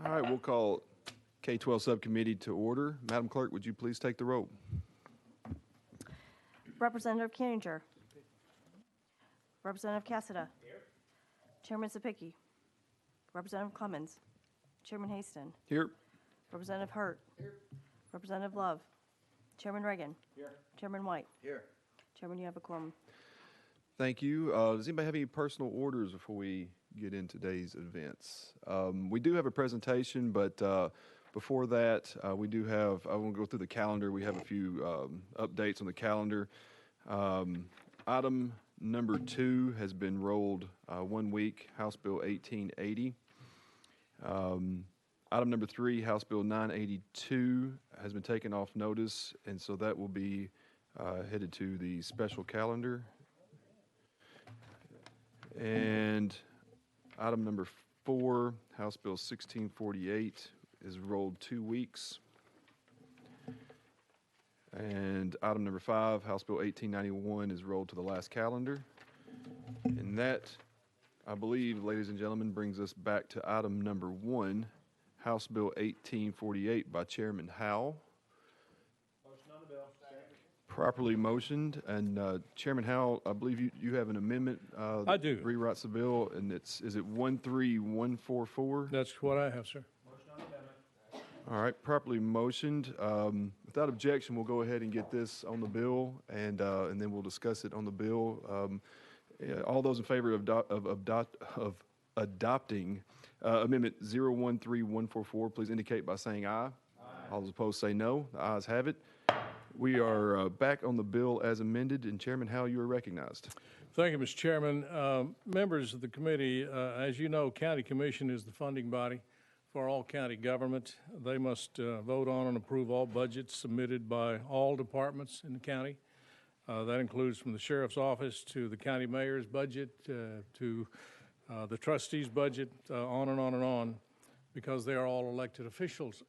All right, we'll call K-12 Subcommittee to order. Madam Clerk, would you please take the roll? Representative Koeninger. Representative Cassada. Here. Chairman Zapicki. Representative Clemens. Chairman Haston. Here. Representative Hurt. Here. Representative Love. Chairman Reagan. Here. Chairman White. Here. Chairman, you have a quorum. Thank you. Does anybody have any personal orders before we get in today's events? We do have a presentation, but before that, we do have, I won't go through the calendar. We have a few updates on the calendar. Item number 2 has been rolled 1 week, House Bill 1880. Item number 3, House Bill 982, has been taken off notice, and so that will be headed to the special calendar. And item number 4, House Bill 1648, is rolled 2 weeks. And item number 5, House Bill 1891, is rolled to the last calendar. And that, I believe, ladies and gentlemen, brings us back to item number 1, House Bill 1848 by Chairman Howell. Motion on the bill. Properly motioned, and Chairman Howell, I believe you have an amendment. I do. Rewrites the bill, and is it 13144? That's what I have, sir. Motion on the amendment. All right, properly motioned. Without objection, we'll go ahead and get this on the bill, and then we'll discuss it on the bill. All those in favor of adopting Amendment 013144, please indicate by saying aye. Aye. All those opposed say no. The ayes have it. We are back on the bill as amended, and Chairman Howell, you are recognized. Thank you, Mr. Chairman. Members of the committee, as you know, County Commission is the funding body for all county government. They must vote on and approve all budgets submitted by all departments in the county. That includes from the sheriff's office to the county mayor's budget to the trustees' budget, on and on and on, because they are all elected officials.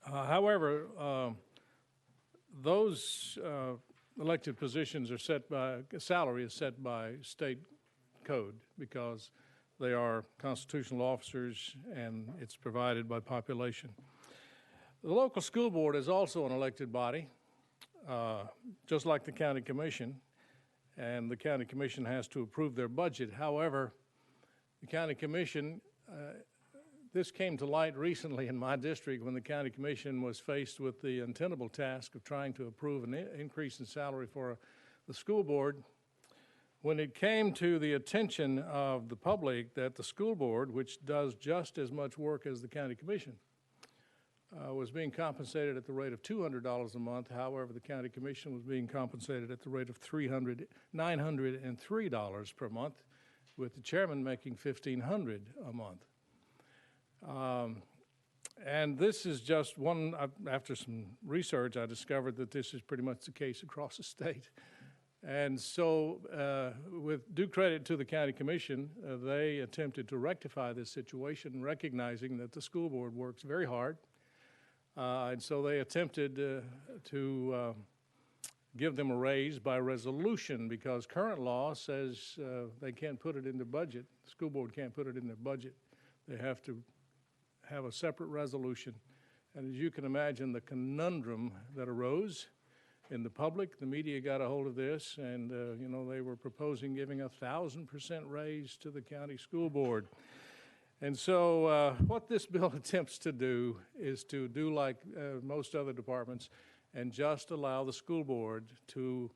However, those elected positions are set by, salary is set by state code because they are constitutional officers and it's provided by population. The local school board is also an elected body, just like the county commission, and the county commission has to approve their budget. However, the county commission, this came to light recently in my district when the county commission was faced with the untenable task of trying to approve an increase in salary for the school board. When it came to the attention of the public that the school board, which does just as much work as the county commission, was being compensated at the rate of $200 a month. However, the county commission was being compensated at the rate of $903 per month, with the chairman making $1,500 a month. And this is just one, after some research, I discovered that this is pretty much the case across the state. And so with due credit to the county commission, they attempted to rectify this situation, recognizing that the school board works very hard. And so they attempted to give them a raise by resolution, because current law says they can't put it in their budget. The school board can't put it in their budget. They have to have a separate resolution. And as you can imagine, the conundrum that arose in the public, the media got a hold of this, and you know, they were proposing giving 1,000% raise to the county school board. And so what this bill attempts to do is to do like most other departments and just allow the school board to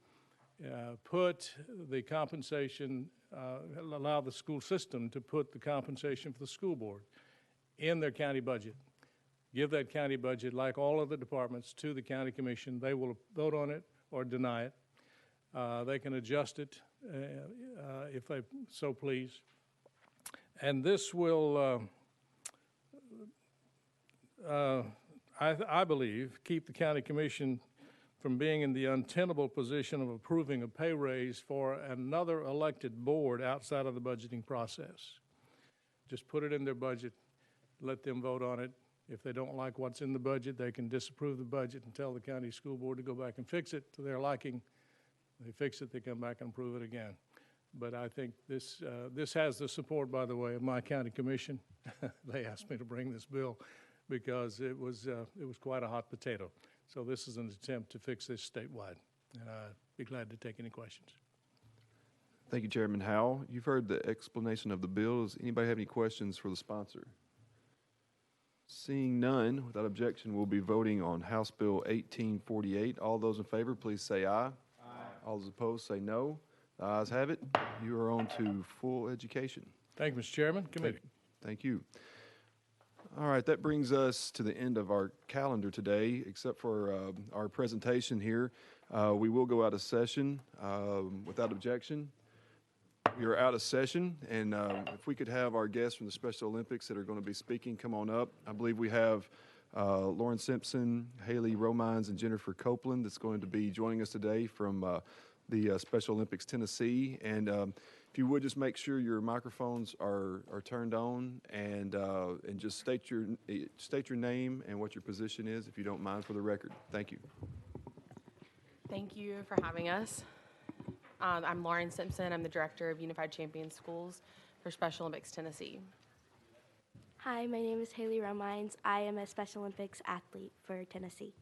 put the compensation, allow the school system to put the compensation for the school board in their county budget. Give that county budget, like all other departments, to the county commission. They will vote on it or deny it. They can adjust it if they so please. And this will, I believe, keep the county commission from being in the untenable position of approving a pay raise for another elected board outside of the budgeting process. Just put it in their budget, let them vote on it. If they don't like what's in the budget, they can disapprove the budget and tell the county school board to go back and fix it to their liking. They fix it, they come back and approve it again. But I think this has the support, by the way, of my county commission. They asked me to bring this bill because it was quite a hot potato. So this is an attempt to fix this statewide, and I'd be glad to take any questions. Thank you, Chairman Howell. You've heard the explanation of the bill. Does anybody have any questions for the sponsor? Seeing none, without objection, we'll be voting on House Bill 1848. All those in favor, please say aye. Aye. All those opposed, say no. The ayes have it. You are on to full education. Thank you, Mr. Chairman. Committee. Thank you. All right, that brings us to the end of our calendar today, except for our presentation here. We will go out of session without objection. We are out of session, and if we could have our guests from the Special Olympics that are going to be speaking come on up. I believe we have Lauren Simpson, Haley Romines, and Jennifer Copeland that's going to be joining us today from the Special Olympics Tennessee. And if you would just make sure your microphones are turned on, and just state your name and what your position is, if you don't mind, for the record. Thank you. Thank you for having us. I'm Lauren Simpson. I'm the Director of Unified Champion Schools for Special Olympics Tennessee. Hi, my name is Haley Romines. I am a Special Olympics athlete for Tennessee.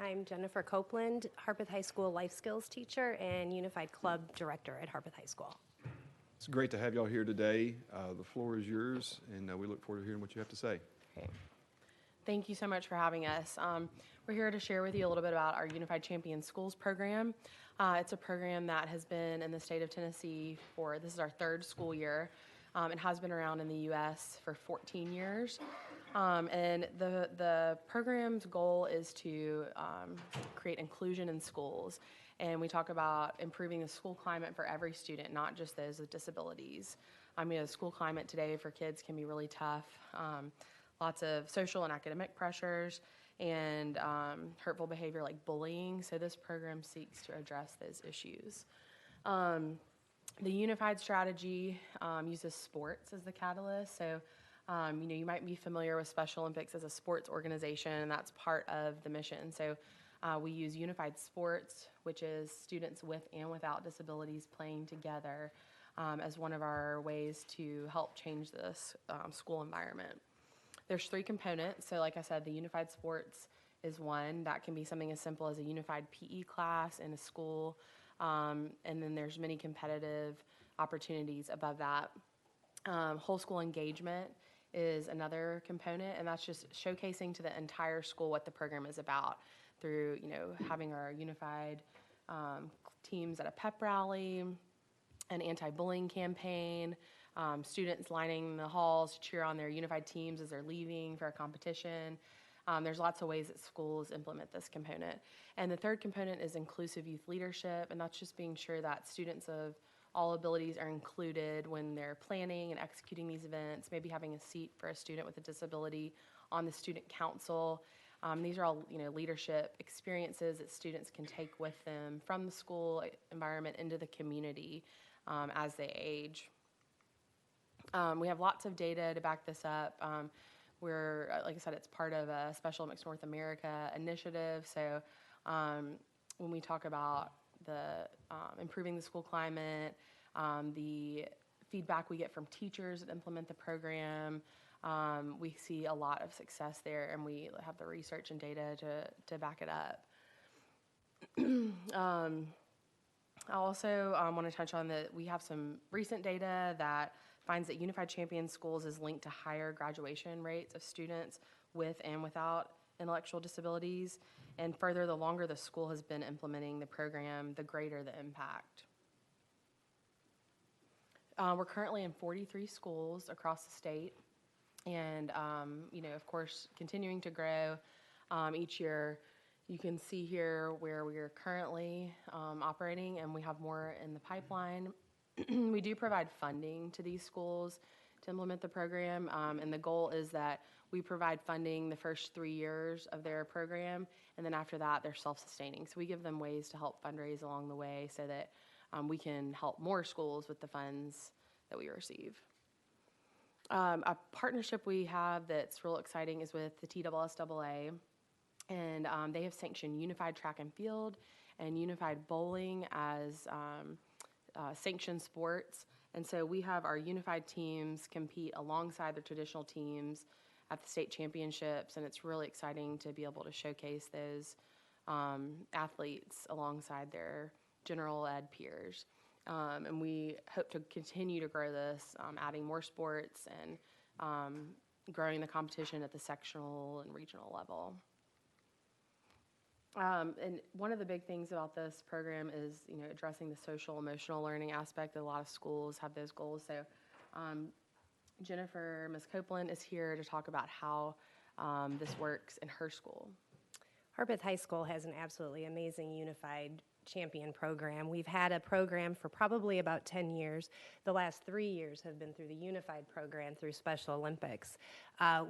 I'm Jennifer Copeland, Harpeth High School life skills teacher and Unified Club Director at Harpeth High School. It's great to have y'all here today. The floor is yours, and we look forward to hearing what you have to say. Okay. Thank you so much for having us. We're here to share with you a little bit about our Unified Champion Schools program. It's a program that has been in the state of Tennessee this is our third school year. It has been around in the U.S. for 14 years. And the program's goal is to create inclusion in schools. And we talk about improving the school climate for every student, not just those with disabilities. The school climate today for kids can be really tough. Lots of social and academic pressures and hurtful behavior like bullying. So this program seeks to address those issues. The unified strategy uses sports as the catalyst. So, you might be familiar with Special Olympics as a sports organization, and that's part of the mission. So we use unified sports, which is students with and without disabilities playing together as one of our ways to help change this school environment. There's 3 components. So like I said, the unified sports is one. That can be something as simple as a unified PE class in a school. And then there's many competitive opportunities above that. Whole school engagement is another component, and that's just showcasing to the entire school what the program is about through, having our unified teams at a pep rally, an anti-bullying campaign, students lining the halls to cheer on their unified teams as they're leaving for a competition. There's lots of ways that schools implement this component. And the third component is inclusive youth leadership, and that's just being sure that students of all abilities are included when they're planning and executing these events, maybe having a seat for a student with a disability on the student council. These are all, leadership experiences that students can take with them from the school environment into the community as they age. We have lots of data to back this up. We're, like I said, it's part of a Special Olympics North America initiative. So when we talk about the improving the school climate, the feedback we get from teachers that implement the program, we see a lot of success there, and we have the research and data to back it up. I also want to touch on that we have some recent data that finds that Unified Champion Schools is linked to higher graduation rates of students with and without intellectual disabilities. And further, the longer the school has been implementing the program, the greater the impact. We're currently in 43 schools across the state, and of course, continuing to grow each year. You can see here where we are currently operating, and we have more in the pipeline. We do provide funding to these schools to implement the program, and the goal is that we provide funding the first 3 years of their program, and then after that, they're self-sustaining. So we give them ways to help fundraise along the way so that we can help more schools with the funds that we receive. A partnership we have that's real exciting is with the TSSAA, and they have sanctioned unified track and field and unified bowling as sanctioned sports. And so we have our unified teams compete alongside the traditional teams at the state championships, and it's really exciting to be able to showcase those athletes alongside their general ed peers. And we hope to continue to grow this, adding more sports and growing the competition at the sectional and regional level. And one of the big things about this program is, addressing the social emotional learning aspect. A lot of schools have those goals. So Jennifer, Ms. Copeland is here to talk about how this works in her school. Harpeth High School has an absolutely amazing unified champion program. We've had a program for probably about 10 years. The last 3 years have been through the unified program through Special Olympics.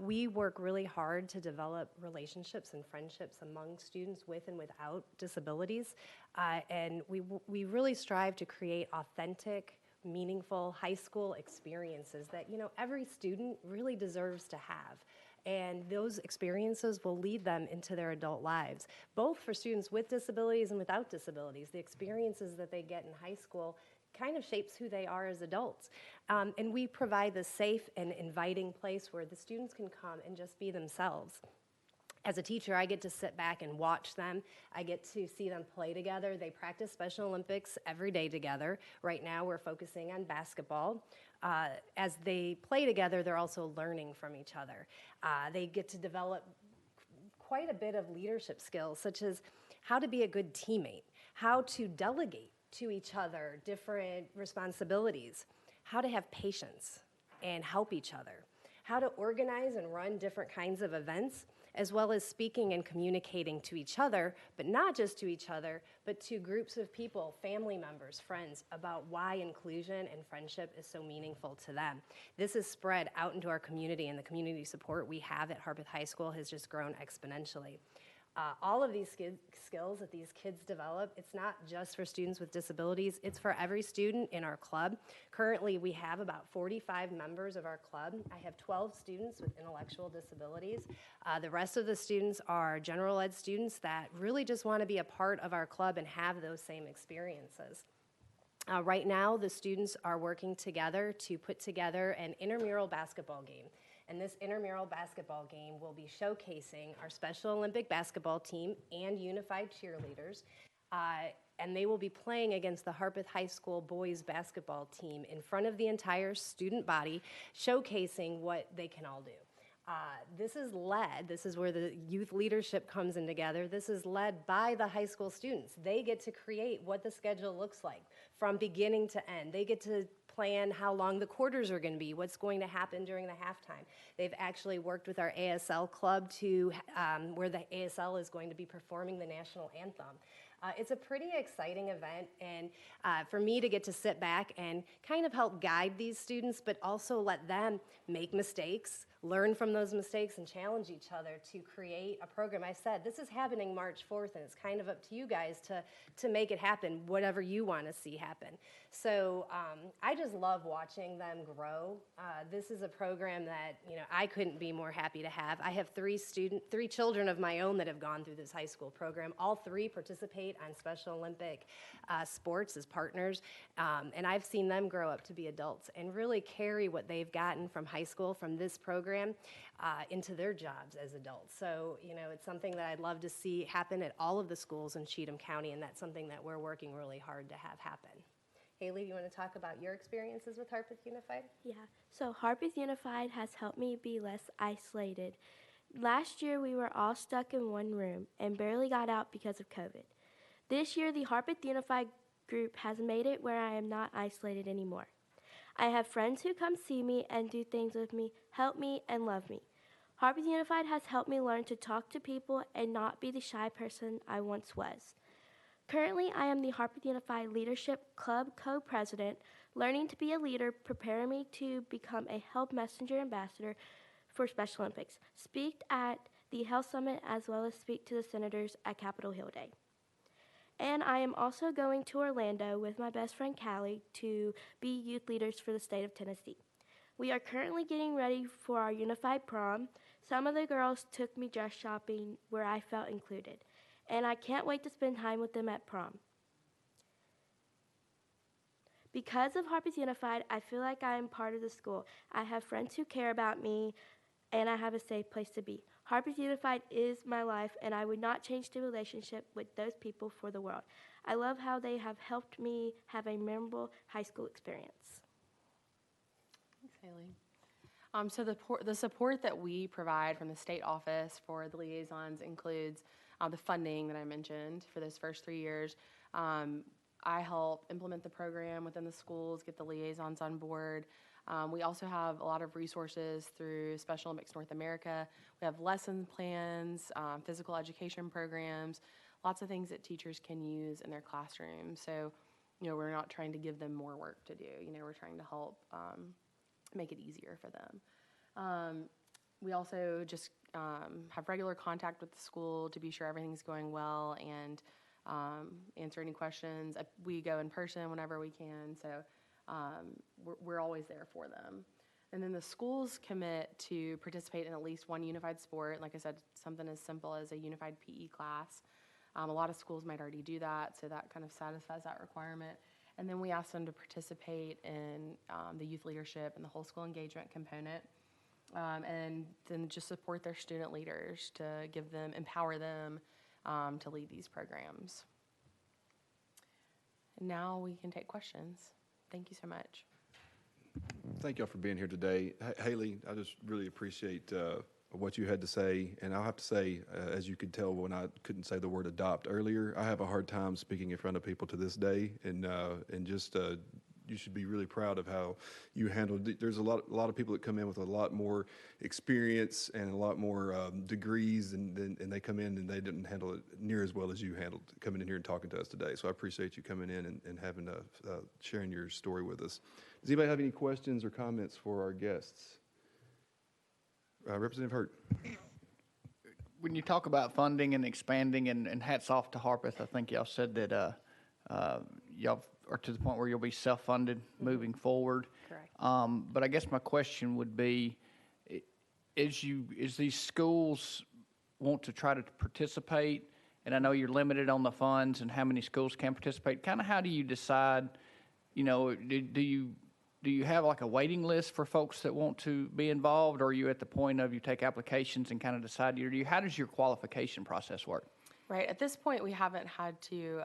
We work really hard to develop relationships and friendships among students with and without disabilities. And we really strive to create authentic, meaningful high school experiences that, every student really deserves to have. And those experiences will lead them into their adult lives, both for students with disabilities and without disabilities. The experiences that they get in high school kind of shapes who they are as adults. And we provide this safe and inviting place where the students can come and just be themselves. As a teacher, I get to sit back and watch them. I get to see them play together. They practice Special Olympics every day together. Right now, we're focusing on basketball. As they play together, they're also learning from each other. They get to develop quite a bit of leadership skills, such as how to be a good teammate, how to delegate to each other different responsibilities, how to have patience and help each other, how to organize and run different kinds of events, as well as speaking and communicating to each other, but not just to each other, but to groups of people, family members, friends, about why inclusion and friendship is so meaningful to them. This is spread out into our community, and the community support we have at Harpeth High School has just grown exponentially. All of these skills that these kids develop, it's not just for students with disabilities, it's for every student in our club. Currently, we have about 45 members of our club. I have 12 students with intellectual disabilities. The rest of the students are general ed students that really just want to be a part of our club and have those same experiences. Right now, the students are working together to put together an intramural basketball game. And this intramural basketball game will be showcasing our Special Olympic basketball team and unified cheerleaders. And they will be playing against the Harpeth High School boys basketball team in front of the entire student body, showcasing what they can all do. This is where the youth leadership comes in together. This is led by the high school students. They get to create what the schedule looks like from beginning to end. They get to plan how long the quarters are going to be, what's going to happen during the halftime. They've actually worked with our ASL club to where the ASL is going to be performing the national anthem. It's a pretty exciting event, and for me to get to sit back and kind of help guide these students, but also let them make mistakes, learn from those mistakes, and challenge each other to create a program. I said, this is happening March 4th, and it's kind of up to you guys to make it happen, whatever you want to see happen. So I just love watching them grow. This is a program that I couldn't be more happy to have. I have three children of my own that have gone through this high school program. All three participate on Special Olympic sports as partners, and I've seen them grow up to be adults and really carry what they've gotten from high school, from this program, into their jobs as adults. So, it's something that I'd love to see happen at all of the schools in Cheatham County, and that's something that we're working really hard to have happen. Haley, do you want to talk about your experiences with Harpeth Unified? Yeah, so Harpeth Unified has helped me be less isolated. Last year, we were all stuck in one room and barely got out because of COVID. This year, the Harpeth Unified group has made it where I am not isolated anymore. I have friends who come see me and do things with me, help me, and love me. Harpeth Unified has helped me learn to talk to people and not be the shy person I once was. Currently, I am the Harpeth Unified Leadership Club co-president, learning to be a leader, preparing me to become a Health Messenger Ambassador for Special Olympics, speak at the Health Summit, as well as speak to the senators at Capitol Hill Day. And I am also going to Orlando with my best friend Callie to be youth leaders for the state of Tennessee. We are currently getting ready for our unified prom. Some of the girls took me dress shopping where I felt included, and I can't wait to spend time with them at prom. Because of Harpeth Unified, I feel like I am part of the school. I have friends who care about me, and I have a safe place to be. Harpeth Unified is my life, and I would not change the relationship with those people for the world. I love how they have helped me have a memorable high school experience. Thanks, Haley. So the support that we provide from the state office for the liaisons includes the funding that I mentioned for those first 3 years. I help implement the program within the schools, get the liaisons on board. We also have a lot of resources through Special Olympics North America. We have lesson plans, physical education programs, lots of things that teachers can use in their classrooms. So, we're not trying to give them more work to do. We're trying to help make it easier for them. We also just have regular contact with the school to be sure everything's going well and answer any questions. We go in person whenever we can, so we're always there for them. And then the schools commit to participate in at least one unified sport. Like I said, something as simple as a unified PE class. A lot of schools might already do that, so that kind of satisfies that requirement. And then we ask them to participate in the youth leadership and the whole school engagement component. And then just support their student leaders to empower them to lead these programs. And now we can take questions. Thank you so much. Thank y'all for being here today. Haley, I just really appreciate what you had to say. And I'll have to say, as you could tell when I couldn't say the word adopt earlier, I have a hard time speaking in front of people to this day. And just you should be really proud of how you handled it. There's a lot of people that come in with a lot more experience and a lot more degrees, and they come in and they didn't handle it near as well as you handled coming in here and talking to us today. So I appreciate you coming in and having sharing your story with us. Does anybody have any questions or comments for our guests? Representative Hurt. When you talk about funding and expanding, and hats off to Harpeth, I think y'all said that y'all are to the point where you'll be self-funded moving forward. Correct. But I guess my question would be, as these schools want to try to participate, and I know you're limited on the funds and how many schools can participate, kind of how do you decide, do you have like a waiting list for folks that want to be involved, or are you at the point of you take applications and kind of decide, how does your qualification process work? Right. At this point, we haven't had to,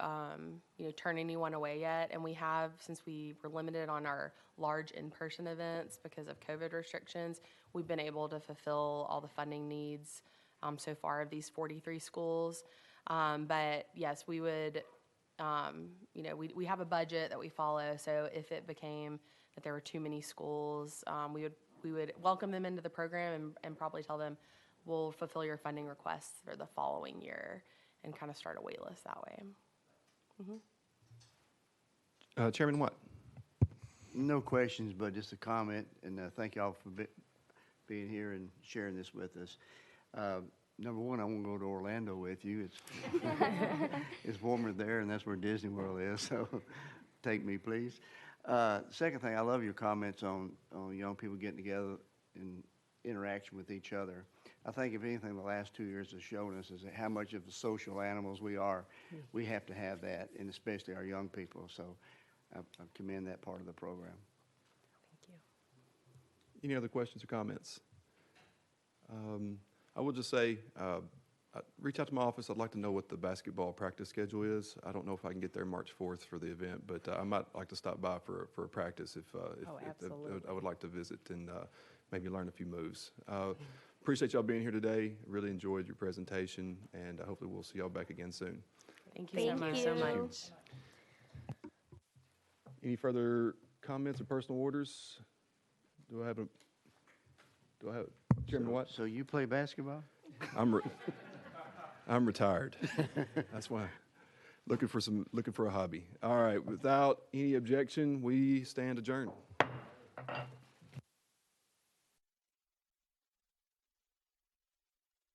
turn anyone away yet. And we have, since we were limited on our large in-person events because of COVID restrictions, we've been able to fulfill all the funding needs so far of these 43 schools. But yes, we would, we have a budget that we follow. So if it became that there were too many schools, we would welcome them into the program and probably tell them, we'll fulfill your funding requests for the following year, and kind of start a wait list that way. Mm-hmm. Chairman Watt. No questions, but just a comment, and thank y'all for being here and sharing this with us. Number one, I won't go to Orlando with you. It's warmer there, and that's where Disney World is, so take me, please. Second thing, I love your comments on young people getting together and interaction with each other. I think, if anything, the last 2 years has shown us is how much of the social animals we are. We have to have that, and especially our young people. So I commend that part of the program. Thank you. Any other questions or comments? I will just say, reach out to my office. I'd like to know what the basketball practice schedule is. I don't know if I can get there March 4th for the event, but I might like to stop by for a practice if absolutely. I would like to visit and maybe learn a few moves. Appreciate y'all being here today. Really enjoyed your presentation, and hopefully we'll see y'all back again soon. Thank you so much. Any further comments or personal orders? Do I have Chairman Watt? So you play basketball? I'm retired. That's why. Looking for a hobby. All right. Without any objection, we stand adjourned.